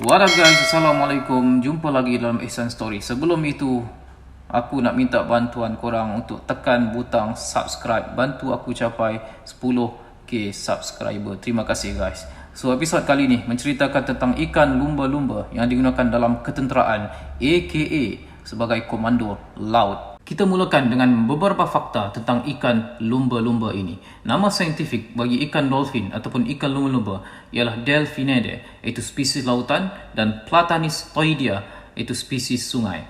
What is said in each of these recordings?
What up guys, Assalamualaikum. Jumpa lagi dalam Ihsan Story. Sebelum itu, aku nak minta bantuan korang untuk tekan butang subscribe. Bantu aku capai 10k subscriber. Terima kasih guys. So episod kali ni menceritakan tentang ikan lumba-lumba yang digunakan dalam ketenteraan, aka sebagai komando laut. Kita mulakan dengan beberapa fakta tentang ikan lumba-lumba ini. Nama saintifik bagi ikan dolphin ataupun ikan lumba-lumba ialah Delphinidae, iaitu spesies lautan, dan Platanistoidea, iaitu spesies sungai.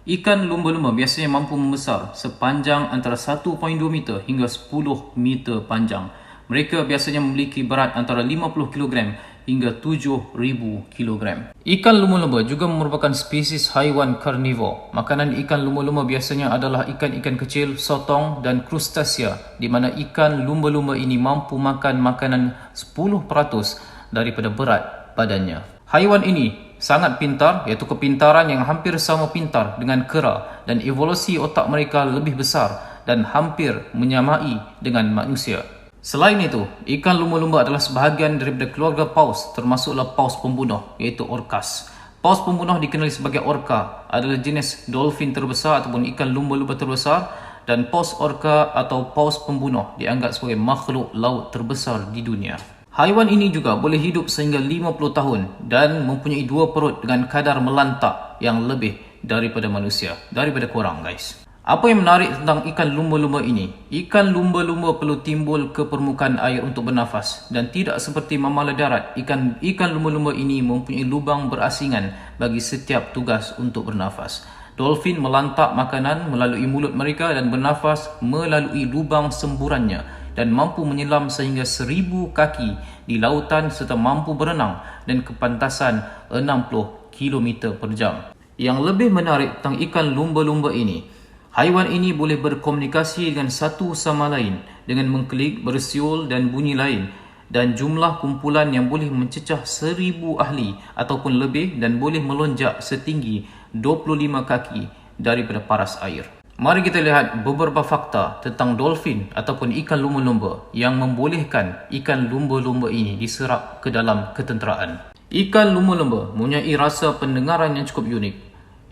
Ikan lumba-lumba biasanya mampu membesar sepanjang antara 1.2 meter hingga 10 meter panjang. Mereka biasanya memiliki berat antara 50 kg hingga 7,000 kg. Ikan lumba-lumba juga merupakan spesies haiwan karnivor. Makanan ikan lumba-lumba biasanya adalah ikan-ikan kecil, sotong dan krustasea, di mana ikan lumba-lumba ini mampu makan makanan 10% daripada berat badannya. Haiwan ini sangat pintar, iaitu kepintaran yang hampir sama pintar dengan kera, dan evolusi otak mereka lebih besar dan hampir menyamai dengan manusia. Selain itu, ikan lumba-lumba adalah sebahagian daripada keluarga paus, termasuklah paus pembunuh, iaitu orcas. Paus pembunuh dikenali sebagai orca, adalah jenis dolphin terbesar ataupun ikan lumba-lumba terbesar, dan paus orca atau paus pembunuh dianggap sebagai makhluk laut terbesar di dunia. Haiwan ini juga boleh hidup sehingga 50 tahun dan mempunyai dua perut dengan kadar melantak yang lebih daripada manusia, daripada korang guys. Apa yang menarik tentang ikan lumba-lumba ini? Ikan lumba-lumba perlu timbul ke permukaan air untuk bernafas, dan tidak seperti mamala darat, ikan lumba-lumba ini mempunyai lubang berasingan bagi setiap tugas untuk bernafas. Dolphin melantak makanan melalui mulut mereka dan bernafas melalui lubang semburannya, dan mampu menyelam sehingga 1000 kaki di lautan serta mampu berenang dan kepantasan 60 km per jam. Yang lebih menarik tentang ikan lumba-lumba ini, haiwan ini boleh berkomunikasi dengan satu sama lain dengan mengklik, bersiul dan bunyi lain, dan jumlah kumpulan yang boleh mencecah 1000 ahli ataupun lebih dan boleh melonjak setinggi 25 kaki daripada paras air. Mari kita lihat beberapa fakta tentang dolphin ataupun ikan lumba-lumba yang membolehkan ikan lumba-lumba ini diserap ke dalam ketenteraan. Ikan lumba-lumba mempunyai rasa pendengaran yang cukup unik.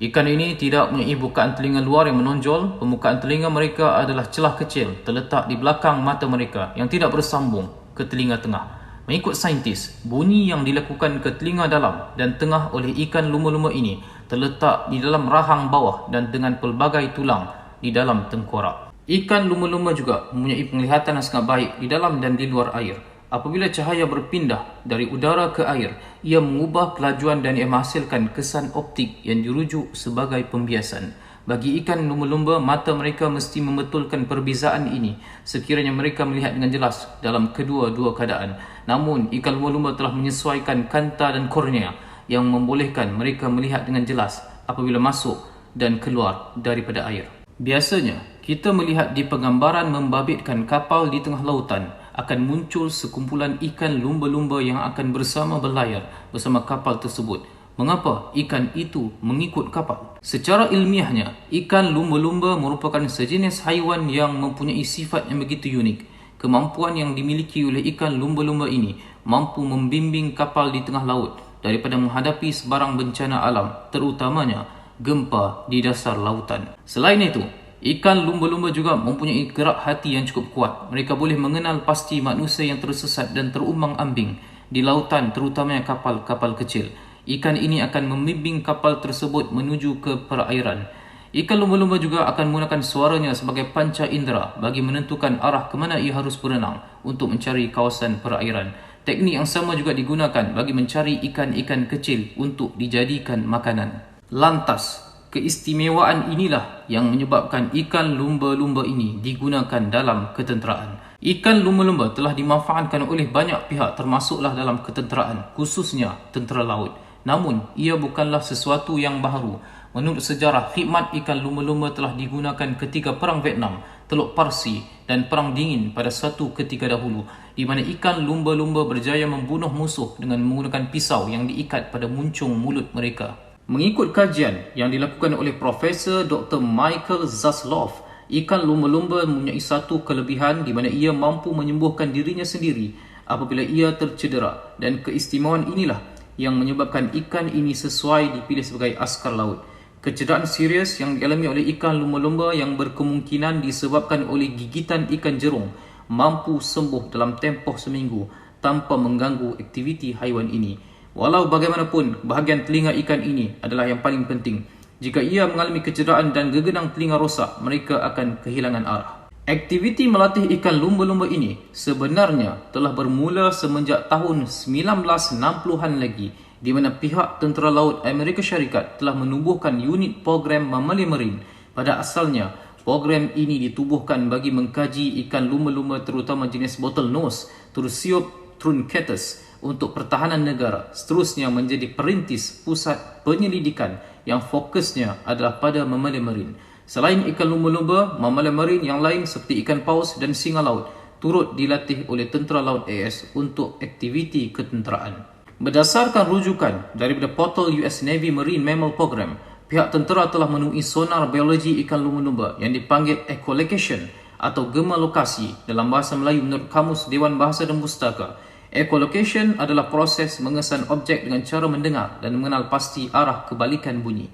Ikan ini tidak mempunyai bukaan telinga luar yang menonjol. Permukaan telinga mereka adalah celah kecil terletak di belakang mata mereka yang tidak bersambung ke telinga tengah. Mengikut saintis, bunyi yang dilakukan ke telinga dalam dan tengah oleh ikan lumba-lumba ini terletak di dalam rahang bawah dan dengan pelbagai tulang di dalam tengkorak. Ikan lumba-lumba juga mempunyai penglihatan yang sangat baik di dalam dan di luar air. Apabila cahaya berpindah dari udara ke air, ia mengubah kelajuan dan ia menghasilkan kesan optik yang dirujuk sebagai pembiasan. Bagi ikan lumba-lumba, mata mereka mesti membetulkan perbezaan ini sekiranya mereka melihat dengan jelas dalam kedua-dua keadaan. Namun, ikan lumba-lumba telah menyesuaikan kanta dan kornea yang membolehkan mereka melihat dengan jelas apabila masuk dan keluar daripada air. Biasanya, kita melihat di penggambaran membabitkan kapal di tengah lautan, akan muncul sekumpulan ikan lumba-lumba yang akan bersama berlayar bersama kapal tersebut. Mengapa ikan itu mengikut kapal? Secara ilmiahnya, ikan lumba-lumba merupakan sejenis haiwan yang mempunyai sifat yang begitu unik. Kemampuan yang dimiliki oleh ikan lumba-lumba ini mampu membimbing kapal di tengah laut daripada menghadapi sebarang bencana alam, terutamanya gempa di dasar lautan. Selain itu, ikan lumba-lumba juga mempunyai gerak hati yang cukup kuat. Mereka boleh mengenal pasti manusia yang tersesat dan terumbang-ambing di lautan, terutamanya kapal-kapal kecil. Ikan ini akan membimbing kapal tersebut menuju ke perairan. Ikan lumba-lumba juga akan menggunakan suaranya sebagai panca indera bagi menentukan arah ke mana ia harus berenang untuk mencari kawasan perairan. Teknik yang sama juga digunakan bagi mencari ikan-ikan kecil untuk dijadikan makanan. Lantas, keistimewaan inilah yang menyebabkan ikan lumba-lumba ini digunakan dalam ketenteraan. Ikan lumba-lumba telah dimanfaatkan oleh banyak pihak termasuklah dalam ketenteraan, khususnya tentera laut. Namun, ia bukanlah sesuatu yang baharu. Menurut sejarah, khidmat ikan lumba-lumba telah digunakan ketika Perang Vietnam, Teluk Parsi dan Perang Dingin pada suatu ketika dahulu, di mana ikan lumba-lumba berjaya membunuh musuh dengan menggunakan pisau yang diikat pada muncung mulut mereka. Mengikut kajian yang dilakukan oleh Profesor Dr. Michael Zaslow, ikan lumba-lumba mempunyai satu kelebihan di mana ia mampu menyembuhkan dirinya sendiri apabila ia tercedera, dan keistimewaan inilah yang menyebabkan ikan ini sesuai dipilih sebagai askar laut. Kecederaan serius yang dialami oleh ikan lumba-lumba yang berkemungkinan disebabkan oleh gigitan ikan jerung mampu sembuh dalam tempoh seminggu tanpa mengganggu aktiviti haiwan ini. Walau bagaimanapun, bahagian telinga ikan ini adalah yang paling penting. Jika ia mengalami kecederaan dan gegenang telinga rosak, mereka akan kehilangan arah. Aktiviti melatih ikan lumba-lumba ini sebenarnya telah bermula semenjak tahun 1960-an lagi, di mana pihak Tentera Laut Amerika Syarikat telah menubuhkan unit program Mammalia Marine. Pada asalnya, program ini ditubuhkan bagi mengkaji ikan lumba-lumba terutama jenis bottlenose, Tursiops truncatus untuk pertahanan negara. Seterusnya menjadi perintis pusat penyelidikan yang fokusnya adalah pada Mammalia Marine. Selain ikan lumba-lumba, Mammalia Marine yang lain seperti ikan paus dan singa laut turut dilatih oleh Tentera Laut AS untuk aktiviti ketenteraan. Berdasarkan rujukan daripada portal US Navy Marine Mammal Program, pihak tentera telah menemui sonar biologi ikan lumba-lumba yang dipanggil echolocation atau gema lokasi dalam bahasa Melayu menurut Kamus Dewan Bahasa dan Pustaka. Echolocation adalah proses mengesan objek dengan cara mendengar dan mengenal pasti arah kebalikan bunyi.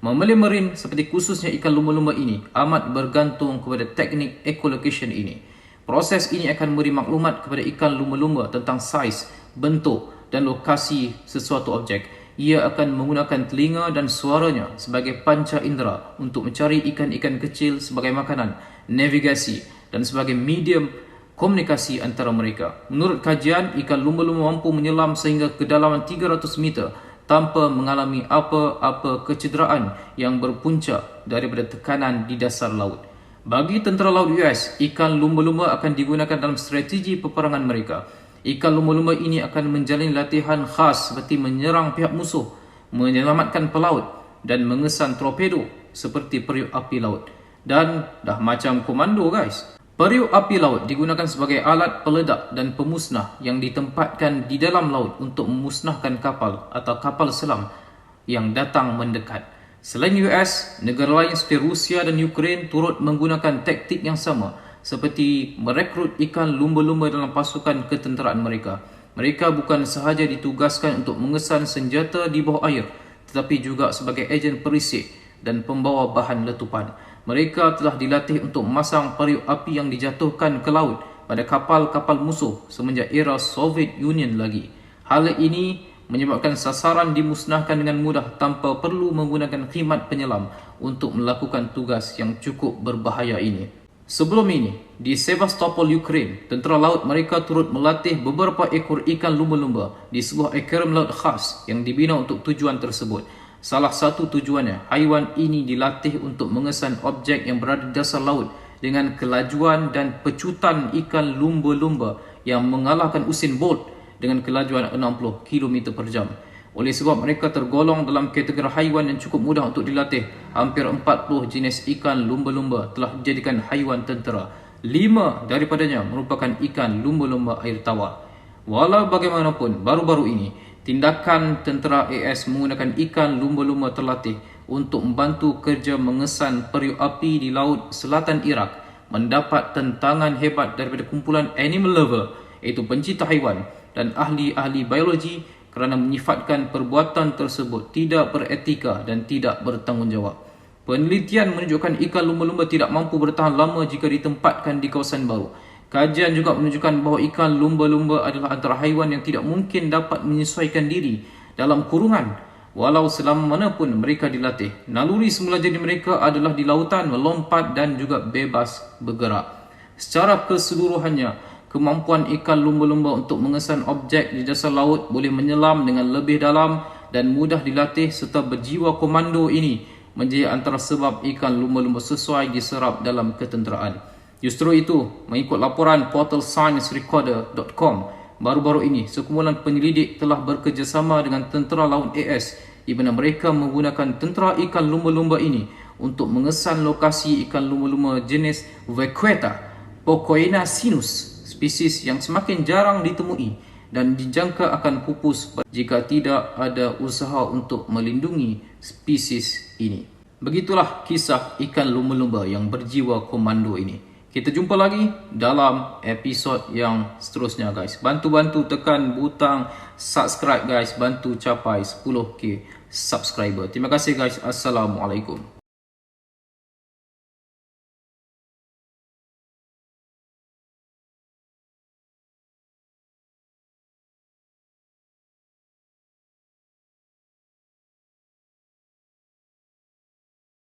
Mammalia marine seperti khususnya ikan lumba-lumba ini amat bergantung kepada teknik echolocation ini. Proses ini akan memberi maklumat kepada ikan lumba-lumba tentang saiz, bentuk dan lokasi sesuatu objek. Ia akan menggunakan telinga dan suaranya sebagai panca indera untuk mencari ikan-ikan kecil sebagai makanan, navigasi dan sebagai medium komunikasi antara mereka. Menurut kajian, ikan lumba-lumba mampu menyelam sehingga kedalaman 300 meter tanpa mengalami apa-apa kecederaan yang berpunca daripada tekanan di dasar laut. Bagi Tentera Laut US, ikan lumba-lumba akan digunakan dalam strategi peperangan mereka. Ikan lumba-lumba ini akan menjalani latihan khas seperti menyerang pihak musuh, menyelamatkan pelaut dan mengesan torpedo seperti periuk api laut. Dan dah macam komando guys. Periuk api laut digunakan sebagai alat peledak dan pemusnah yang ditempatkan di dalam laut untuk memusnahkan kapal atau kapal selam yang datang mendekat. Selain US, negara lain seperti Rusia dan Ukraine turut menggunakan taktik yang sama, seperti merekrut ikan lumba-lumba dalam pasukan ketenteraan mereka. Mereka bukan sahaja ditugaskan untuk mengesan senjata di bawah air, tetapi juga sebagai ejen perisik dan pembawa bahan letupan. Mereka telah dilatih untuk memasang periuk api yang dijatuhkan ke laut pada kapal-kapal musuh semenjak era Soviet Union lagi. Hal ini menyebabkan sasaran dimusnahkan dengan mudah tanpa perlu menggunakan khidmat penyelam untuk melakukan tugas yang cukup berbahaya ini. Sebelum ini, di Sevastopol, Ukraine, tentera laut mereka turut melatih beberapa ekor ikan lumba-lumba di sebuah akuarium laut khas yang dibina untuk tujuan tersebut. Salah satu tujuannya, haiwan ini dilatih untuk mengesan objek yang berada di dasar laut dengan kelajuan dan pecutan ikan lumba-lumba yang mengalahkan Usain Bolt dengan kelajuan 60 km per jam. Oleh sebab mereka tergolong dalam kategori haiwan yang cukup mudah untuk dilatih, hampir 40 jenis ikan lumba-lumba telah dijadikan haiwan tentera. 5 daripadanya merupakan ikan lumba-lumba air tawar. Walau bagaimanapun, baru-baru ini, tindakan tentera AS menggunakan ikan lumba-lumba terlatih untuk membantu kerja mengesan periuk api di laut selatan Iraq mendapat tentangan hebat daripada kumpulan animal lover, iaitu pencinta haiwan dan ahli-ahli biologi, kerana menyifatkan perbuatan tersebut tidak beretika dan tidak bertanggungjawab. Penelitian menunjukkan ikan lumba-lumba tidak mampu bertahan lama jika ditempatkan di kawasan baru. Kajian juga menunjukkan bahawa ikan lumba-lumba adalah antara haiwan yang tidak mungkin dapat menyesuaikan diri dalam kurungan walau selama mana pun mereka dilatih. Naluri semula jadi mereka adalah di lautan, melompat dan juga bebas bergerak. Secara keseluruhannya, kemampuan ikan lumba-lumba untuk mengesan objek di dasar laut boleh menyelam dengan lebih dalam dan mudah dilatih serta berjiwa komando ini menjadi antara sebab ikan lumba-lumba sesuai diserap dalam ketenteraan. Justru itu, mengikut laporan portal sciencerecorder.com, baru-baru ini sekumpulan penyelidik telah bekerjasama dengan Tentera Laut AS di mana mereka menggunakan tentera ikan lumba-lumba ini untuk mengesan lokasi ikan lumba-lumba jenis Vaqueta Pocoina sinus, spesies yang semakin jarang ditemui dan dijangka akan pupus jika tidak ada usaha untuk melindungi spesies ini. Begitulah kisah ikan lumba-lumba yang berjiwa komando ini. Kita jumpa lagi dalam episod yang seterusnya guys. Bantu-bantu tekan butang subscribe guys. Bantu capai 10k subscriber. Terima kasih guys. Assalamualaikum.